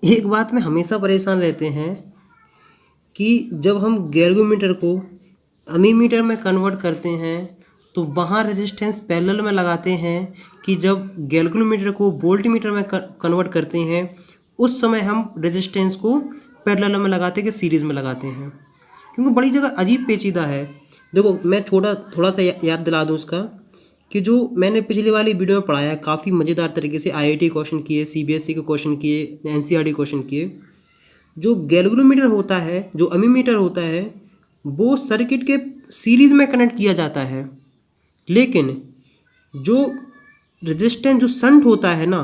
एक बात में हमेशा परेशान रहते हैं कि जब हम गैल्वेनोमीटर को अमीमीटर में कन्वर्ट करते हैं तो वहाँ रेजिस्टेंस पैरेलल में लगाते हैं कि जब गैल्वेनोमीटर को वोल्टमीटर में कन्वर्ट करते हैं उस समय हम रेजिस्टेंस को पैरेलल में लगाते हैं कि सीरीज़ में लगाते हैं, क्योंकि बड़ी जगह अजीब पेचीदा है। देखो मैं थोड़ा सा याद दिला दूँ उसका कि जो मैंने पिछली वाली वीडियो में पढ़ाया है काफ़ी मज़ेदार तरीके से, आईआईटी क्वेश्चन किए, सीबीएसई के क्वेश्चन किए, एनसीईआरटी क्वेश्चन किए। जो गैल्वेनोमीटर होता है, जो अमीमीटर होता है, वो सर्किट के सीरीज़ में कनेक्ट किया जाता है, लेकिन जो रेजिस्टेंस जो शंट होता है ना,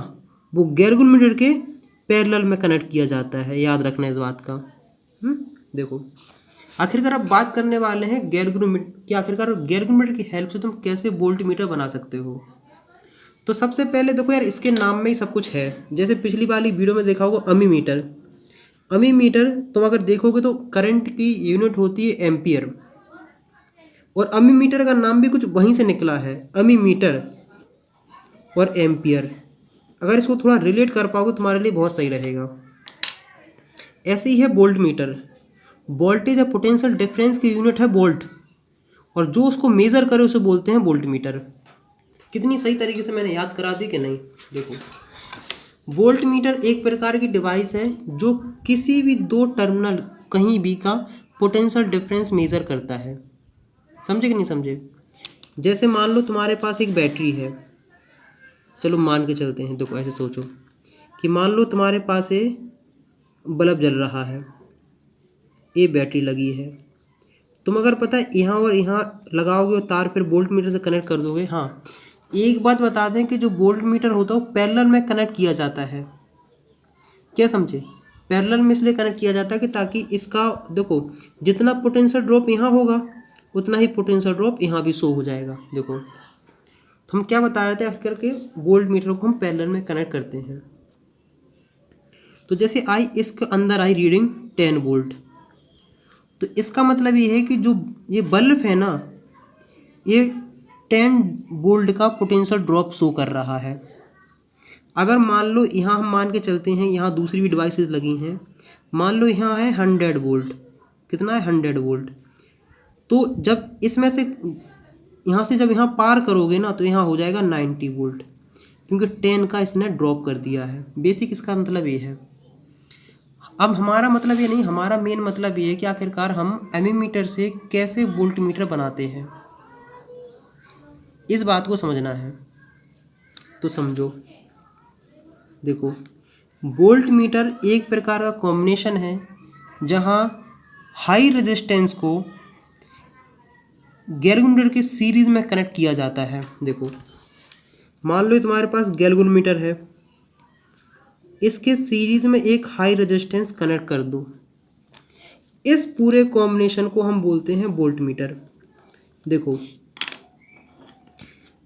वो गैल्वेनोमीटर के पैरेलल में कनेक्ट किया जाता है। याद रखना इस बात का। देखो आखिरकार अब बात करने वाले हैं गैल्वेनोमीटर की। आखिरकार गैल्वेनोमीटर की हेल्प से तुम कैसे वोल्टमीटर बना सकते हो। तो सबसे पहले देखो यार, इसके नाम में ही सब कुछ है। जैसे पिछली वाली वीडियो में देखा होगा अमीमीटर, अमीमीटर तुम अगर देखोगे तो करंट की यूनिट होती है एम्पियर, और अमीमीटर का नाम भी कुछ वहीं से निकला है, अमीमीटर और एम्पियर। अगर इसको थोड़ा रिलेट कर पाओगे तुम्हारे लिए बहुत सही रहेगा। ऐसे ही है वोल्टमीटर, वोल्टेज या पोटेंशियल डिफरेंस की यूनिट है वोल्ट, और जो उसको मेज़र करे उसे बोलते हैं वोल्टमीटर। कितनी सही तरीके से मैंने याद करा दी कि नहीं। देखो वोल्टमीटर एक प्रकार की डिवाइस है जो किसी भी दो टर्मिनल कहीं भी का पोटेंशियल डिफरेंस मेज़र करता है। समझे कि नहीं समझे। जैसे मान लो तुम्हारे पास एक बैटरी है, चलो मान के चलते हैं। देखो ऐसे सोचो कि मान लो तुम्हारे पास ये बल्ब जल रहा है, ये बैटरी लगी है। तुम अगर पता है यहाँ और यहाँ लगाओगे और तार फिर वोल्टमीटर से कनेक्ट कर दोगे। हाँ, एक बात बता दें कि जो वोल्टमीटर होता है वो पैरेलल में कनेक्ट किया जाता है। क्या समझे, पैरेलल में इसलिए कनेक्ट किया जाता है कि ताकि इसका देखो जितना पोटेंशियल ड्रॉप यहाँ होगा उतना ही पोटेंशियल ड्रॉप यहाँ भी शो हो जाएगा। देखो तो हम क्या बता रहे थे, करके वोल्टमीटर को हम पैरेलल में कनेक्ट करते हैं। तो जैसे आई इसके अंदर आई रीडिंग 10 वोल्ट, तो इसका मतलब ये है कि जो ये बल्ब है ना, ये 10 वोल्ट का पोटेंशियल ड्रॉप शो कर रहा है। अगर मान लो यहाँ हम मान के चलते हैं, यहाँ दूसरी भी डिवाइसेस लगी हैं, मान लो यहाँ है 100 वोल्ट। कितना है 100 वोल्ट। तो जब इसमें से यहाँ से जब यहाँ पार करोगे ना तो यहाँ हो जाएगा 90 वोल्ट, क्योंकि 10 का इसने ड्रॉप कर दिया है। बेसिक इसका मतलब ये है। अब हमारा मतलब ये नहीं, हमारा मेन मतलब ये है कि आखिरकार हम एमीमीटर से कैसे वोल्टमीटर बनाते हैं, इस बात को समझना है। तो समझो, देखो वोल्टमीटर एक प्रकार का कॉम्बिनेशन है जहाँ हाई रेजिस्टेंस को गैल्वेनोमीटर के सीरीज़ में कनेक्ट किया जाता है। देखो मान लो तुम्हारे पास गैल्वेनोमीटर है, इसके सीरीज़ में एक हाई रेजिस्टेंस कनेक्ट कर दो। इस पूरे कॉम्बिनेशन को हम बोलते हैं वोल्टमीटर। देखो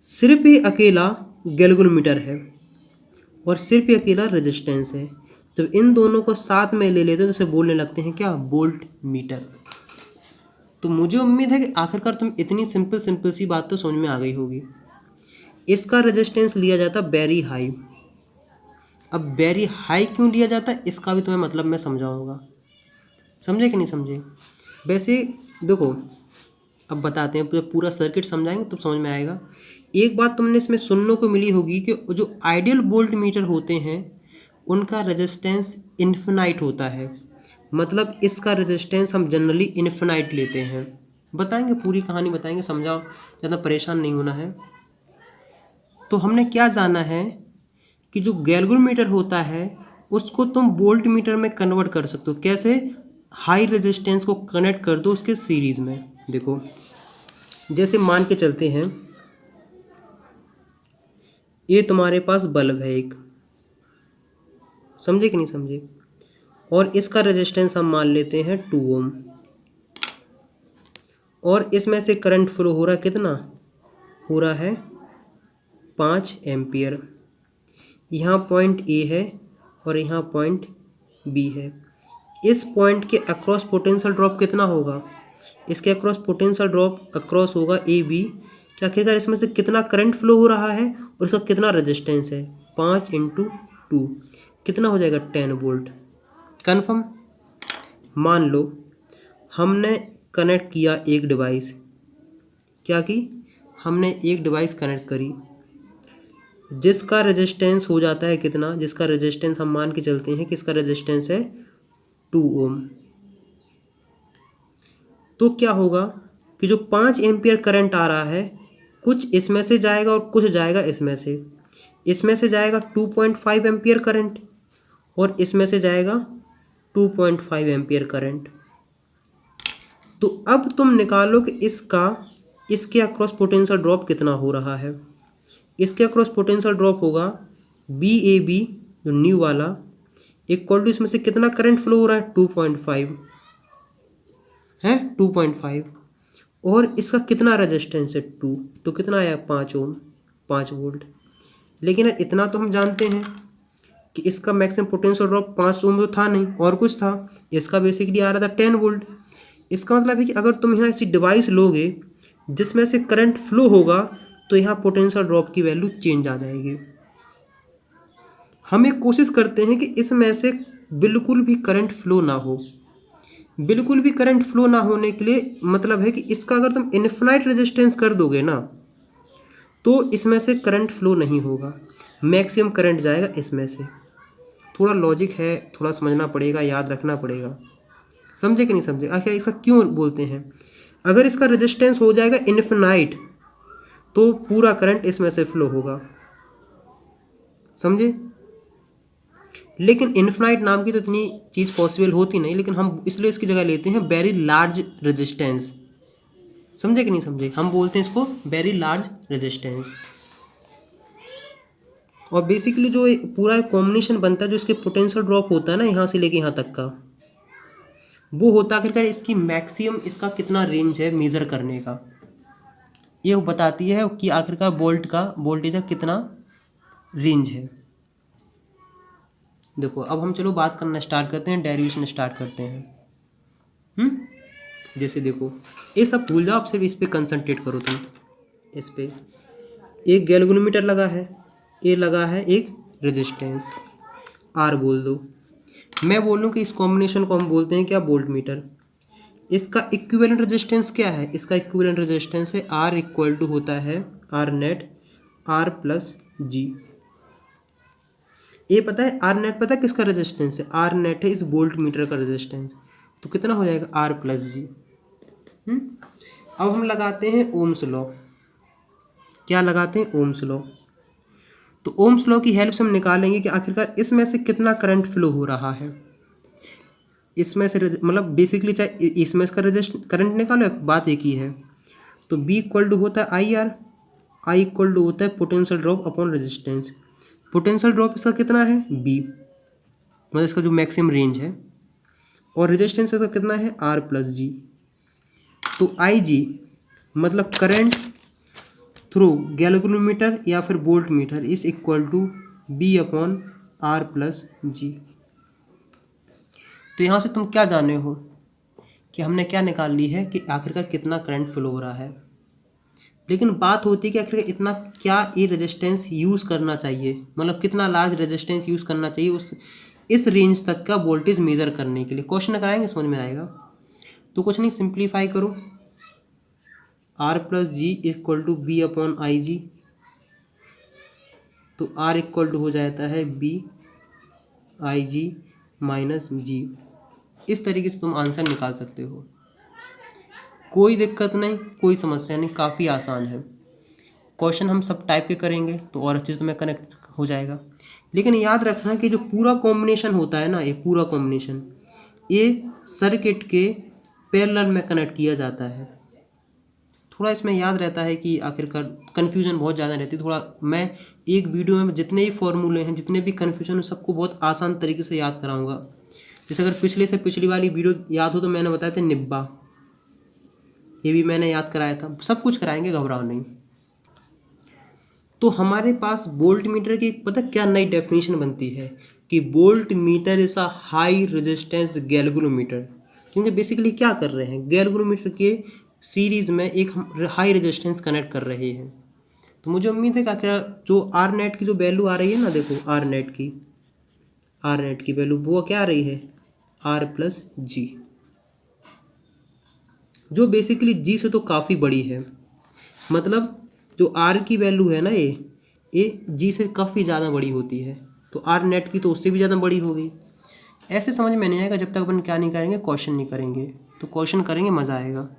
सिर्फ ये अकेला गैल्वेनोमीटर है और सिर्फ ये अकेला रेजिस्टेंस है, तो इन दोनों को साथ में ले लेते हैं तो उसे बोलने लगते हैं क्या, वोल्टमीटर। तो मुझे उम्मीद है कि आखिरकार तुम इतनी सिंपल सी बात तो समझ में आ गई होगी। इसका रेजिस्टेंस लिया जाता वेरी हाई। अब वेरी हाई क्यों लिया जाता है इसका भी तुम्हें मतलब मैं समझाऊंगा। समझे कि नहीं समझे। वैसे देखो अब बताते हैं, पूरा सर्किट समझाएंगे तो समझ में आएगा। एक बात तुमने इसमें सुनने को मिली होगी कि जो आइडियल वोल्टमीटर होते हैं उनका रेजिस्टेंस इन्फिनाइट होता है। मतलब इसका रेजिस्टेंस हम जनरली इन्फिनाइट लेते हैं। बताएंगे, पूरी कहानी बताएंगे, समझाओ, ज़्यादा परेशान नहीं होना है। तो हमने क्या जाना है कि जो गैल्वेनोमीटर होता है उसको तुम वोल्टमीटर में कन्वर्ट कर सकते हो। कैसे, हाई रेजिस्टेंस को कनेक्ट कर दो उसके सीरीज़ में। देखो जैसे मान के चलते हैं ये तुम्हारे पास बल्ब है एक, समझे कि नहीं समझे, और इसका रेजिस्टेंस हम मान लेते हैं 2 ओम, और इसमें से करंट फ्लो हो रहा है, कितना हो रहा है 5 एम्पियर। यहाँ पॉइंट ए है और यहाँ पॉइंट बी है। इस पॉइंट के अक्रॉस पोटेंशियल ड्रॉप कितना होगा, इसके अक्रॉस पोटेंशियल ड्रॉप अक्रॉस होगा ए बी। कि आखिरकार इसमें से कितना करंट फ्लो हो रहा है और इसका कितना रेजिस्टेंस है, 5 × 2 कितना हो जाएगा 10 वोल्ट। कन्फर्म। मान लो हमने कनेक्ट किया एक डिवाइस, क्या की, हमने एक डिवाइस कनेक्ट करी जिसका रेजिस्टेंस हो जाता है कितना, जिसका रेजिस्टेंस हम मान के चलते हैं कि इसका रेजिस्टेंस है 2 ओम। तो क्या होगा कि जो 5 एम्पियर करंट आ रहा है, कुछ इसमें से जाएगा और कुछ जाएगा इसमें से। इसमें से जाएगा 2.5 एम्पियर करंट और इसमें से जाएगा 2.5 एम्पियर करंट। तो अब तुम निकालो कि इसके अक्रॉस पोटेंशियल ड्रॉप कितना हो रहा है। इसके अक्रॉस पोटेंशियल ड्रॉप होगा BAB, जो न्यू वाला, इक्वल टू इसमें से कितना करंट फ्लो हो रहा है, 2.5 है, 2.5, और इसका कितना रेजिस्टेंस है 2, तो कितना आया 5 ओम, 5 वोल्ट। लेकिन इतना तो हम जानते हैं कि इसका मैक्सिमम पोटेंशियल ड्रॉप 5 ओम तो था नहीं और कुछ था, इसका बेसिकली आ रहा था 10 वोल्ट। इसका मतलब है कि अगर तुम यहाँ ऐसी डिवाइस लोगे जिसमें से करंट फ्लो होगा तो यहाँ पोटेंशियल ड्रॉप की वैल्यू चेंज आ जाएगी। हम एक कोशिश करते हैं कि इसमें से बिल्कुल भी करंट फ्लो ना हो। बिल्कुल भी करंट फ्लो ना होने के लिए मतलब है कि इसका अगर तुम इनफिनाइट रेजिस्टेंस कर दोगे ना तो इसमें से करंट फ्लो नहीं होगा, मैक्सिमम करंट जाएगा इसमें से। थोड़ा लॉजिक है, थोड़ा समझना पड़ेगा, याद रखना पड़ेगा। समझे कि नहीं समझे? आखिर इसका क्यों बोलते हैं? अगर इसका रेजिस्टेंस हो जाएगा इनफिनाइट तो पूरा करंट इसमें से फ्लो होगा, समझे? लेकिन इनफिनाइट नाम की तो इतनी चीज़ पॉसिबल होती नहीं, लेकिन हम इसलिए इसकी जगह लेते हैं वेरी लार्ज रेजिस्टेंस। समझे कि नहीं समझे? हम बोलते हैं इसको वेरी लार्ज रेजिस्टेंस। और बेसिकली जो पूरा कॉम्बिनेशन बनता है, जो इसके पोटेंशियल ड्रॉप होता है ना यहाँ से लेके यहाँ तक का, वो होता आखिरकार इसकी मैक्सिमम, इसका कितना रेंज है मेज़र करने का, ये वो बताती है कि आखिरकार वोल्ट का वोल्टेज का कितना रेंज है। देखो अब हम चलो बात करना स्टार्ट करते हैं, डेरिवेशन स्टार्ट करते हैं। जैसे देखो ये सब भूल जाओ, आप सिर्फ इस पे कंसंट्रेट करो तुम। इस पे एक गैल्वेनोमीटर लगा है, ये लगा है एक रेजिस्टेंस R बोल दो। मैं बोलूँ कि इस कॉम्बिनेशन को हम बोलते हैं क्या, वोल्ट मीटर। इसका इक्विवेलेंट रेजिस्टेंस क्या है? इसका इक्विवेलेंट रेजिस्टेंस है R इक्वल टू होता है R net R plus G। ये पता है R नेट, पता है किसका रेजिस्टेंस है? R नेट है इस वोल्ट मीटर का रेजिस्टेंस। तो कितना हो जाएगा R प्लस G। अब हम लगाते हैं ओम्स लॉ। क्या लगाते हैं? Ohm's law. तो ओम्स लॉ की हेल्प से हम निकालेंगे कि आखिरकार इसमें से कितना करंट फ्लो हो रहा है। इसमें से मतलब बेसिकली चाहे इसमें इसका करंट निकालो, बात एक ही है। तो B इक्वल टू होता है IR, I इक्वल टू होता है potential drop upon resistance. Potential drop इसका कितना है B, मतलब इसका जो मैक्सिमम रेंज है, और रेजिस्टेंस इसका कितना है R प्लस G। तो IG मतलब करंट थ्रू गैल्वेनोमीटर या फिर volt meter is equal to B upon R plus G। तो यहाँ से तुम क्या जाने हो कि हमने क्या निकाल ली है कि आखिरकार कितना करंट फ्लो हो रहा है। लेकिन बात होती है कि आखिर इतना क्या ये रेजिस्टेंस यूज़ करना चाहिए, मतलब कितना लार्ज रेजिस्टेंस यूज़ करना चाहिए उस इस रेंज तक का वोल्टेज मेज़र करने के लिए। क्वेश्चन कराएंगे, समझ में आएगा। तो कुछ नहीं, सिंप्लीफाई करो। R plus G equal to B upon IG। तो R इक्वल टू हो जाता है B IG माइनस G। इस तरीके से तुम आंसर निकाल सकते हो, कोई दिक्कत नहीं, कोई समस्या नहीं, काफ़ी आसान है। क्वेश्चन हम सब टाइप के करेंगे तो और अच्छे से तुम्हें कनेक्ट हो जाएगा। लेकिन याद रखना कि जो पूरा कॉम्बिनेशन होता है ना, ये पूरा कॉम्बिनेशन ये सर्किट के पैरेलल में कनेक्ट किया जाता है। थोड़ा इसमें याद रहता है कि आखिरकार कन्फ्यूजन बहुत ज़्यादा रहती है। थोड़ा मैं एक वीडियो में जितने भी फॉर्मूले हैं, जितने भी कन्फ्यूजन है, सबको बहुत आसान तरीके से याद कराऊंगा। जैसे अगर पिछले से पिछली वाली वीडियो याद हो तो मैंने बताया था निब्बा, ये भी मैंने याद कराया था। सब कुछ कराएंगे, घबराओ नहीं। तो हमारे पास वोल्ट मीटर की पता क्या नई डेफिनेशन बनती है कि volt meter is a high resistance galvanometer. क्योंकि बेसिकली क्या कर रहे हैं, गैल्वेनोमीटर के सीरीज में एक हाई रेजिस्टेंस कनेक्ट कर रहे हैं। तो मुझे उम्मीद है कि आखिर जो आर नेट की जो वैल्यू आ रही है ना, देखो आर नेट की वैल्यू वो क्या आ रही है आर प्लस जी, जो बेसिकली जी से तो काफ़ी बड़ी है। मतलब जो आर की वैल्यू है ना, ये जी से काफ़ी ज़्यादा बड़ी होती है, तो आर नेट की तो उससे भी ज़्यादा बड़ी होगी। ऐसे समझ में नहीं आएगा जब तक अपन क्या नहीं करेंगे, क्वेश्चन नहीं करेंगे। तो क्वेश्चन करेंगे, मज़ा आएगा।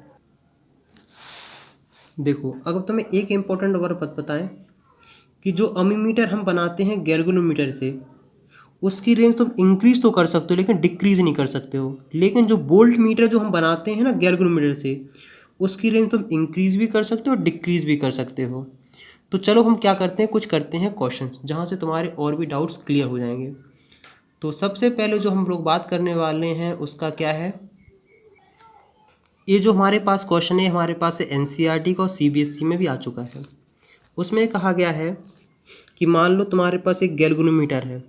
देखो, अगर तुम्हें एक इम्पोर्टेंट वर्ड बताएं कि जो अमीमीटर हम बनाते हैं गैल्वेनोमीटर से, उसकी रेंज तुम इंक्रीज तो कर सकते हो लेकिन डिक्रीज नहीं कर सकते हो। लेकिन जो वोल्ट मीटर जो हम बनाते हैं ना गैल्वेनोमीटर से, उसकी रेंज तुम इंक्रीज भी कर सकते हो और डिक्रीज भी कर सकते हो। तो चलो हम क्या करते हैं, कुछ करते हैं क्वेश्चन जहाँ से तुम्हारे और भी डाउट्स क्लियर हो जाएंगे। तो सबसे पहले जो हम लोग बात करने वाले हैं उसका क्या है, ये जो हमारे पास क्वेश्चन है हमारे पास एनसीईआरटी का और सीबीएसई में भी आ चुका है। उसमें कहा गया है कि मान लो तुम्हारे पास एक गैल्वेनोमीटर है।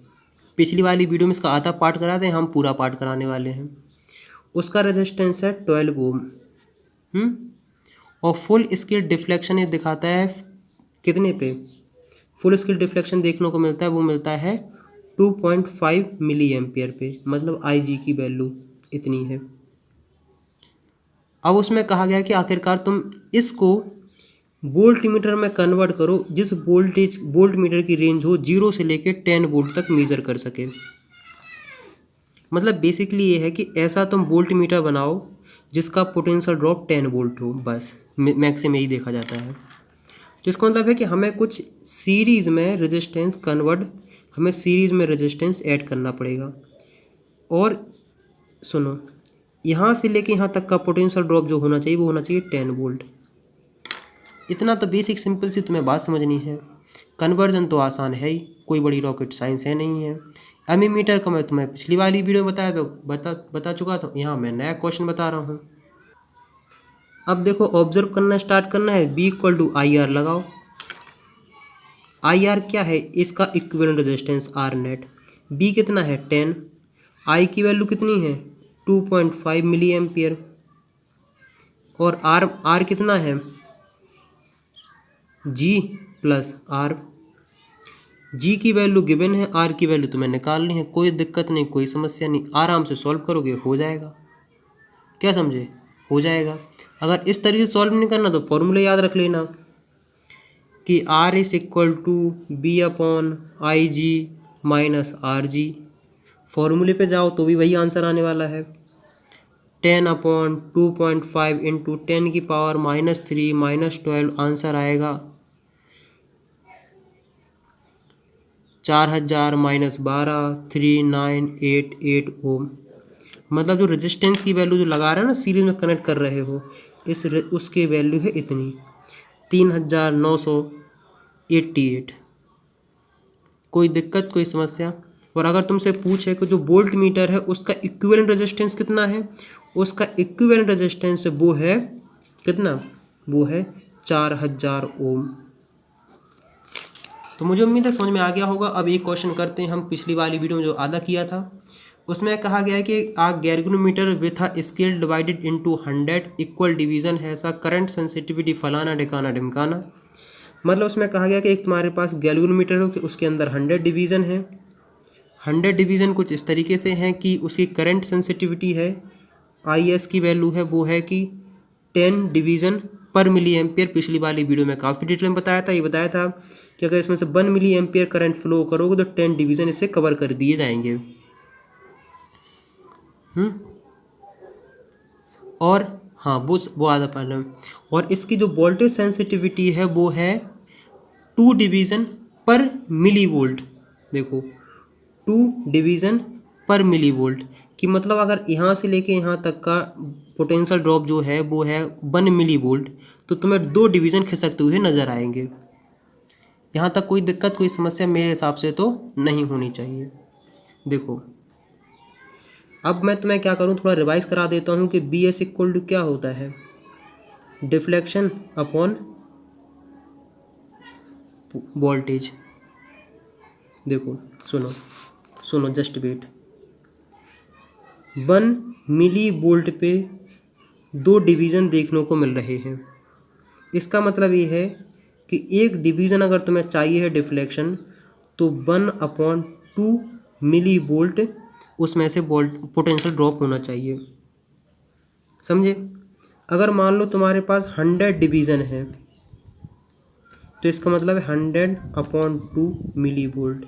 पिछली वाली वीडियो में इसका आधा पार्ट करा दें, हम पूरा पार्ट कराने वाले हैं। उसका रेजिस्टेंस है 12 ओम, और फुल स्केल डिफ्लेक्शन ये दिखाता है कितने पे, फुल स्केल डिफ्लेक्शन देखने को मिलता है, वो मिलता है 2.5 मिली एम्पियर पे, मतलब आई जी की वैल्यू इतनी है। अब उसमें कहा गया कि आखिरकार तुम इसको वोल्ट मीटर में कन्वर्ट करो, जिस वोल्ट मीटर की रेंज हो 0 से लेकर 10 वोल्ट तक मेज़र कर सके। मतलब बेसिकली ये है कि ऐसा तुम वोल्ट मीटर बनाओ जिसका पोटेंशियल ड्रॉप 10 वोल्ट हो, बस मैक्सिमम यही देखा जाता है। तो इसका मतलब है कि हमें कुछ सीरीज़ में रेजिस्टेंस हमें सीरीज़ में रेजिस्टेंस ऐड करना पड़ेगा। और सुनो, यहाँ से लेके यहाँ तक का पोटेंशियल ड्रॉप जो होना चाहिए वो होना चाहिए 10 वोल्ट। इतना तो बेसिक सिंपल सी तुम्हें बात समझनी है। कन्वर्जन तो आसान है ही, कोई बड़ी रॉकेट साइंस है नहीं है। एमीमीटर का मैं तुम्हें पिछली वाली वीडियो में बताया तो बता चुका था, यहाँ मैं नया क्वेश्चन बता रहा हूँ। अब देखो, ऑब्जर्व करना स्टार्ट करना है। B equal to I R लगाओ। आई आर क्या है, इसका equivalent resistance R net. B कितना है 10, आई की वैल्यू कितनी है 2.5 मिली एम्पियर, और आर कितना है जी प्लस आर। जी की वैल्यू गिवन है, आर की वैल्यू तुम्हें निकालनी है, कोई दिक्कत नहीं, कोई समस्या नहीं, आराम से सॉल्व करोगे हो जाएगा। क्या समझे, हो जाएगा। अगर इस तरीके से सॉल्व नहीं करना तो फॉर्मूले याद रख लेना कि R is equal to B upon I G minus R G. फॉर्मूले पे जाओ तो भी वही आंसर आने वाला है। 10 अपॉन 2.5 इंटू 10 की पावर -3 -12, आंसर आएगा 4000 -12 3988 ओम। मतलब जो रेजिस्टेंस की वैल्यू जो लगा रहे हैं ना, सीरीज में कनेक्ट कर रहे हो, उसकी वैल्यू है इतनी 3988। कोई दिक्कत, कोई समस्या। और अगर तुमसे पूछे कि जो वोल्ट मीटर है उसका इक्विवेलेंट रेजिस्टेंस कितना है, उसका इक्विवेलेंट रेजिस्टेंस वो है कितना, वो है 4000 ओम। तो मुझे उम्मीद है समझ में आ गया होगा। अब एक क्वेश्चन करते हैं हम, पिछली वाली वीडियो में जो आधा किया था उसमें कहा गया है कि a galvanometer with a scale divided into 100 equal division है सा करंट सेंसिटिविटी फलाना ढिकाना ढिमकाना। मतलब उसमें कहा गया कि एक तुम्हारे पास गैल्वेनोमीटर हो कि उसके अंदर 100 डिवीज़न है। 100 डिवीज़न कुछ इस तरीके से हैं कि उसकी करंट सेंसिटिविटी है, आई एस की वैल्यू है वो है कि 10 डिवीज़न पर मिली एम्पियर। पिछली वाली वीडियो में काफ़ी डिटेल में बताया था, ये बताया था कि अगर इसमें से 1 मिली एम्पियर करंट फ्लो करोगे तो 10 डिवीज़न इससे कवर कर दिए जाएंगे। और हाँ, वो आधा प्रॉब्लम। और इसकी जो वोल्टेज सेंसिटिविटी है वो है 2 डिवीज़न पर मिली वोल्ट। देखो, 2 डिवीज़न पर मिली वोल्ट कि मतलब अगर यहाँ से लेके यहाँ तक का पोटेंशियल ड्रॉप जो है वो है 1 मिली वोल्ट, तो तुम्हें 2 डिवीज़न खिसकते हुए नज़र आएंगे। यहाँ तक कोई दिक्कत, कोई समस्या मेरे हिसाब से तो नहीं होनी चाहिए। देखो, अब मैं तुम्हें क्या करूँ, थोड़ा रिवाइज करा देता हूँ कि बी एस इक्वल टू क्या होता है, डिफ्लेक्शन अपॉन वोल्टेज। देखो सुनो जस्ट वेट। 1 मिली वोल्ट पे 2 डिवीज़न देखने को मिल रहे हैं। इसका मतलब ये है कि एक डिवीज़न अगर तुम्हें चाहिए है डिफ्लेक्शन, तो 1/2 मिली वोल्ट उसमें से पोटेंशियल ड्रॉप होना चाहिए। समझे? अगर मान लो तुम्हारे पास 100 डिवीज़न है तो इसका मतलब है 100/2 मिली वोल्ट,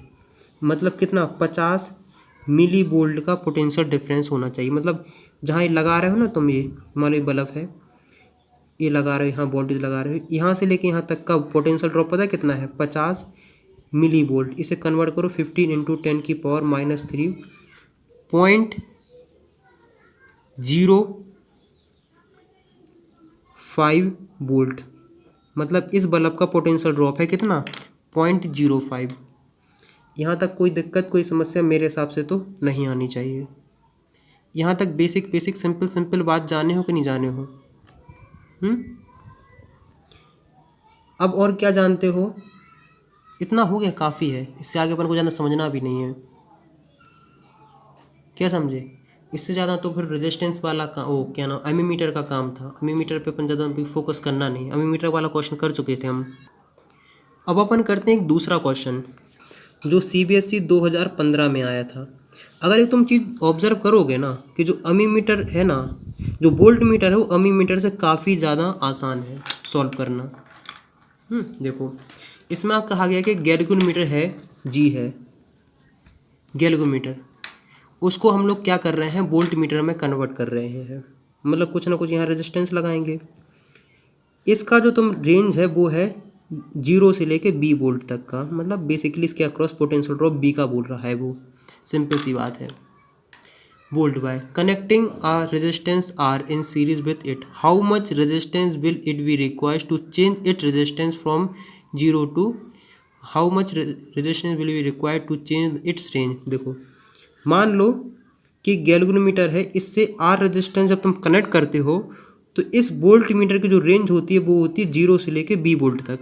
मतलब कितना, 50 मिली वोल्ट का पोटेंशियल डिफरेंस होना चाहिए। मतलब जहाँ ये लगा रहे हो ना तुम, ये मान लो ये बल्ब है, ये लगा रहे हो, यहाँ वोल्टेज लगा रहे हो, यहाँ से लेके यहाँ तक का पोटेंशियल ड्रॉप पता है कितना है, 50 मिली वोल्ट। इसे कन्वर्ट करो 15 × 10⁻³ 0.05 वोल्ट। मतलब इस बल्ब का पोटेंशियल ड्रॉप है कितना, 0.05। यहाँ तक कोई दिक्कत, कोई समस्या मेरे हिसाब से तो नहीं आनी चाहिए। यहाँ तक बेसिक सिंपल बात जाने हो कि नहीं जाने हो? अब और क्या जानते हो? इतना हो गया, काफ़ी है। इससे आगे अपन को ज़्यादा समझना भी नहीं है। क्या समझे? इससे ज़्यादा तो फिर रेजिस्टेंस वाला का वो क्या नाम, एमीमीटर का काम था। एमीमीटर पे अपन ज़्यादा भी फोकस करना नहीं, एमीमीटर वाला क्वेश्चन कर चुके थे हम। अब अपन करते हैं एक दूसरा क्वेश्चन जो CBSE 2015 में आया था। अगर एक तुम चीज़ ऑब्जर्व करोगे ना कि जो एमीमीटर है ना, जो वोल्ट मीटर है, वो एमीमीटर से काफ़ी ज़्यादा आसान है सॉल्व करना। देखो इसमें कहा गया कि गैल्वेनोमीटर है, जी है गैल्वेनोमीटर, उसको हम लोग क्या कर रहे हैं, वोल्ट मीटर में कन्वर्ट कर रहे हैं। मतलब कुछ ना कुछ यहाँ रेजिस्टेंस लगाएंगे। इसका जो तुम रेंज है वो है 0 से लेके B वोल्ट तक का। मतलब बेसिकली इसके अक्रॉस पोटेंशियल ड्रॉप B का बोल रहा है वो, सिंपल सी बात है। Volt by connecting a resistance R in series with it, how much resistance will it be required to change it resistance from 0 to, how much resistance will be required to change its range. देखो मान लो कि galvanometer है, इससे R resistance जब तुम connect करते हो तो इस वोल्ट मीटर की जो रेंज होती है वो होती है 0 से लेके B वोल्ट तक।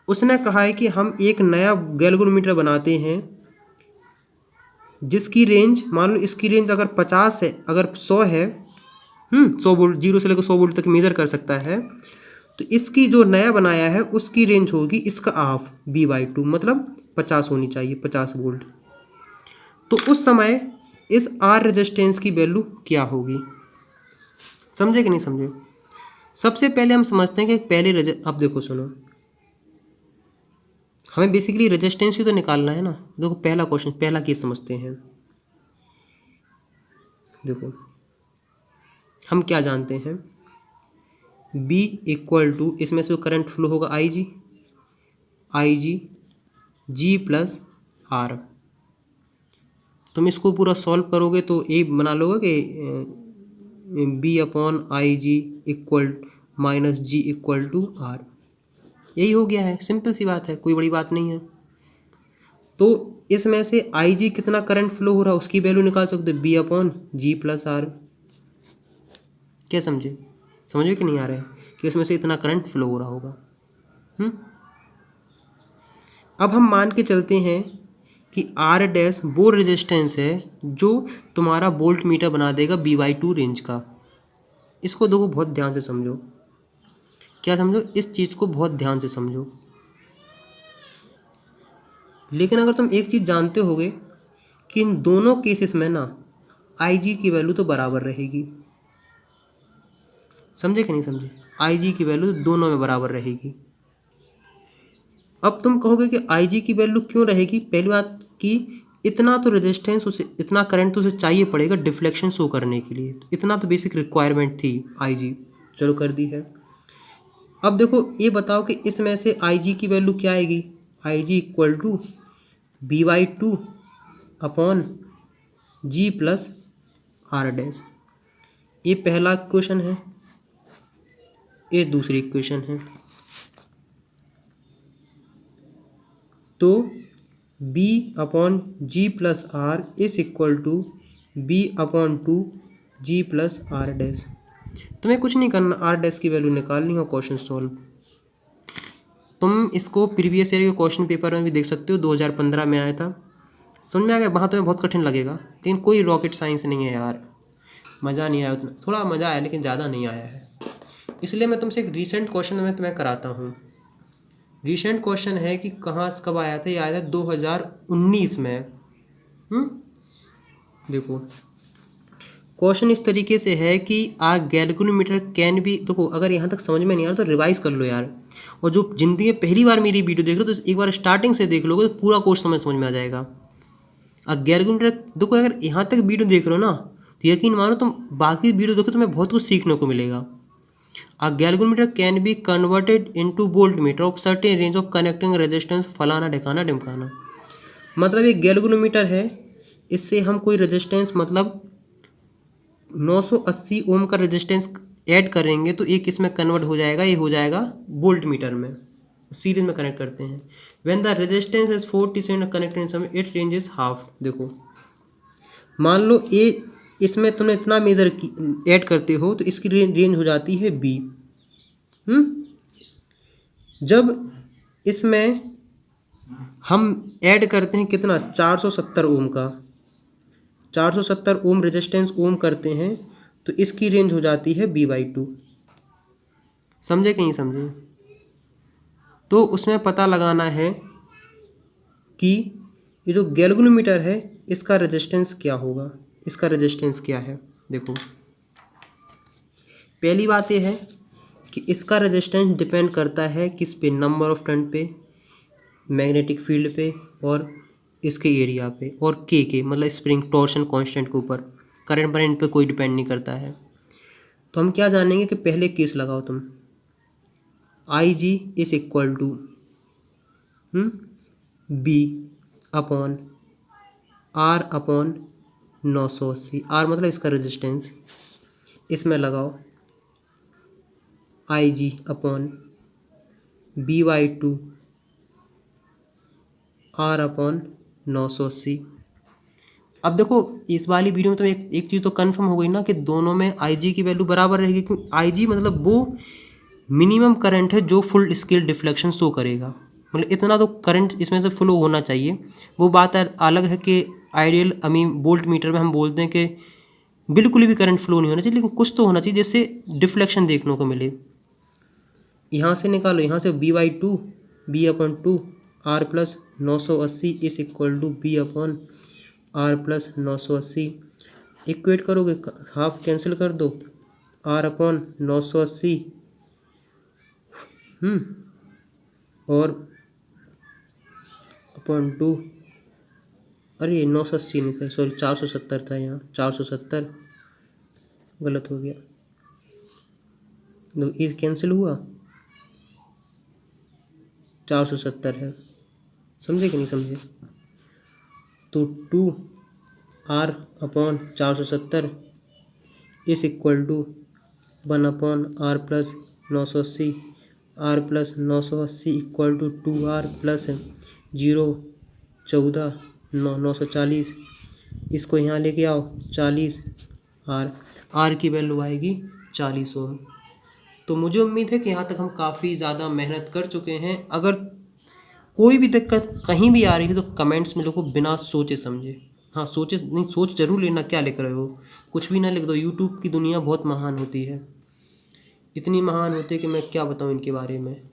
उसने कहा है कि हम एक नया गैल्वेनोमीटर बनाते हैं जिसकी रेंज, मान लो इसकी रेंज अगर 50 है, अगर 100 है, 100 वोल्ट, 0 से लेकर 100 वोल्ट तक मेजर कर सकता है, तो इसकी जो नया बनाया है उसकी रेंज होगी इसका हाफ, B/2, मतलब 50 होनी चाहिए, 50 वोल्ट। तो उस समय इस R रेजिस्टेंस की वैल्यू क्या होगी? समझे कि नहीं समझे? सबसे पहले हम समझते हैं कि पहले अब देखो सुनो, हमें बेसिकली रेजिस्टेंस ही तो निकालना है ना। देखो पहला क्वेश्चन, पहला केस समझते हैं। देखो हम क्या जानते हैं, B = इसमें से जो करंट फ्लो होगा IG G + R। तुम इसको पूरा सॉल्व करोगे तो ये बना लोगे कि B/IG -G = R। यही हो गया है, सिंपल सी बात है, कोई बड़ी बात नहीं है। तो इसमें से IG कितना करंट फ्लो हो रहा है उसकी वैल्यू निकाल सकते हो, B/G + R। क्या समझे? समझ में कि नहीं आ रहा है कि इसमें से इतना करंट फ्लो हो रहा होगा। अब हम मान के चलते हैं कि R' वो रेजिस्टेंस है जो तुम्हारा वोल्ट मीटर बना देगा B/2 रेंज का। इसको देखो बहुत ध्यान से समझो। क्या समझो? इस चीज़ को बहुत ध्यान से समझो। लेकिन अगर तुम एक चीज़ जानते होगे कि इन दोनों केसेस में ना IG की वैल्यू तो बराबर रहेगी। समझे कि नहीं समझे? IG की वैल्यू दोनों में बराबर रहेगी। अब तुम कहोगे कि IG की वैल्यू क्यों रहेगी? पहली बात कि इतना तो रेजिस्टेंस उसे, इतना करंट तो उसे चाहिए पड़ेगा डिफ्लेक्शन शो करने के लिए। इतना तो बेसिक रिक्वायरमेंट थी IG, चलो कर दी है। अब देखो ये बताओ कि इसमें से IG की वैल्यू क्या आएगी? IG = B/2 / G + R'। ये पहला इक्वेशन है, ये दूसरी इक्वेशन है। तो B/G + R = B/2 G + R'। तुम्हें कुछ नहीं करना, R' की वैल्यू निकालनी हो, क्वेश्चन सॉल्व। तुम इसको प्रीवियस ईयर के क्वेश्चन पेपर में भी देख सकते हो, 2015 में आया था। समझ में आ गया? वहाँ तुम्हें बहुत कठिन लगेगा, लेकिन कोई रॉकेट साइंस नहीं है यार, मज़ा नहीं आया उतना। थोड़ा मज़ा आया लेकिन ज़्यादा नहीं आया है। इसलिए मैं तुमसे एक रीसेंट क्वेश्चन में तुम्हें कराता हूँ। रीसेंट क्वेश्चन है कि कहाँ कब आया था, ये आया था 2019 में। देखो क्वेश्चन इस तरीके से है कि आ गैल्वेनोमीटर कैन बी, देखो अगर यहाँ तक समझ में नहीं आ रहा तो रिवाइज कर लो यार, और जो जिंदगी में पहली बार मेरी वीडियो देख रहे हो तो एक बार स्टार्टिंग से देख लोगे तो पूरा कोर्स समझ में आ जाएगा। गैल्वेनोमीटर देखो, अगर यहाँ तक वीडियो देख रहे हो ना तो यकीन मानो तुम बाकी वीडियो देखो तुम्हें बहुत कुछ सीखने को मिलेगा। A galvanometer can be converted into voltmeter of certain range of connecting resistance फलाना ढिकाना ढिमकाना। मतलब एक गैल्वेनोमीटर है, इससे हम कोई रेजिस्टेंस मतलब 980 ओम का रेजिस्टेंस ऐड करेंगे तो एक इसमें कन्वर्ट हो जाएगा, ये हो जाएगा वोल्ट मीटर में, सीरीज में कनेक्ट करते हैं। When the resistance is 40 connected in sum it range is half. देखो मान लो ये इसमें तुमने इतना मेज़र ऐड करते हो तो इसकी रेंज हो जाती है बी। जब इसमें हम ऐड करते हैं कितना 470 ओम का, 470 ओम रेजिस्टेंस ओम करते हैं तो इसकी रेंज हो जाती है b/2। समझे कि नहीं समझे? तो उसमें पता लगाना है कि ये जो गैल्वेनोमीटर है इसका रेजिस्टेंस क्या होगा, इसका रेजिस्टेंस क्या है। देखो पहली बात यह है कि इसका रेजिस्टेंस डिपेंड करता है किस पे, नंबर ऑफ टर्न पे, मैग्नेटिक फील्ड पे और इसके एरिया पे और के मतलब स्प्रिंग टॉर्शन कांस्टेंट के ऊपर। करंट पे कोई डिपेंड नहीं करता है। तो हम क्या जानेंगे कि पहले केस लगाओ तुम, I G is equal to B upon R upon 980। R मतलब इसका रेजिस्टेंस, इसमें लगाओ I G upon b/2 R upon 980। अब देखो इस वाली वीडियो में तो एक चीज़ तो कंफर्म हो गई ना कि दोनों में आई जी की वैल्यू बराबर रहेगी, क्योंकि आई जी मतलब वो मिनिमम करंट है जो फुल स्केल डिफ्लेक्शन शो करेगा, मतलब इतना तो करंट इसमें से फ्लो होना चाहिए। वो बात अलग है कि आइडियल वोल्ट मीटर में हम बोलते हैं कि बिल्कुल भी करंट फ्लो नहीं होना चाहिए, लेकिन कुछ तो होना चाहिए जिससे डिफ्लेक्शन देखने को मिले। यहाँ से निकालो, यहाँ से b/2 b/2 R plus 980 is equal to B upon R plus 980। Equate करोगे, हाफ कैंसिल कर दो, आर अपॉन 980 और अपॉन 2, अरे 980 नहीं था, सॉरी 470 था, यहाँ 470 गलत हो गया, तो ये कैंसिल हुआ, 470 है। समझे कि नहीं समझे? तो 2 R upon 470 is equal to 1 upon R plus 980, R plus 980 equal to 2r plus 0 14 940। इसको यहाँ लेके आओ 40 आर की वैल्यू आएगी 40 ओम। तो मुझे उम्मीद है कि यहाँ तक हम काफ़ी ज़्यादा मेहनत कर चुके हैं। अगर कोई भी दिक्कत कहीं भी आ रही है तो कमेंट्स में लिखो बिना सोचे समझे। हाँ सोचे नहीं, सोच जरूर लेना क्या लिख रहे हो, कुछ भी ना लिख दो। यूट्यूब की दुनिया बहुत महान होती है, इतनी महान होती है कि मैं क्या बताऊँ इनके बारे में।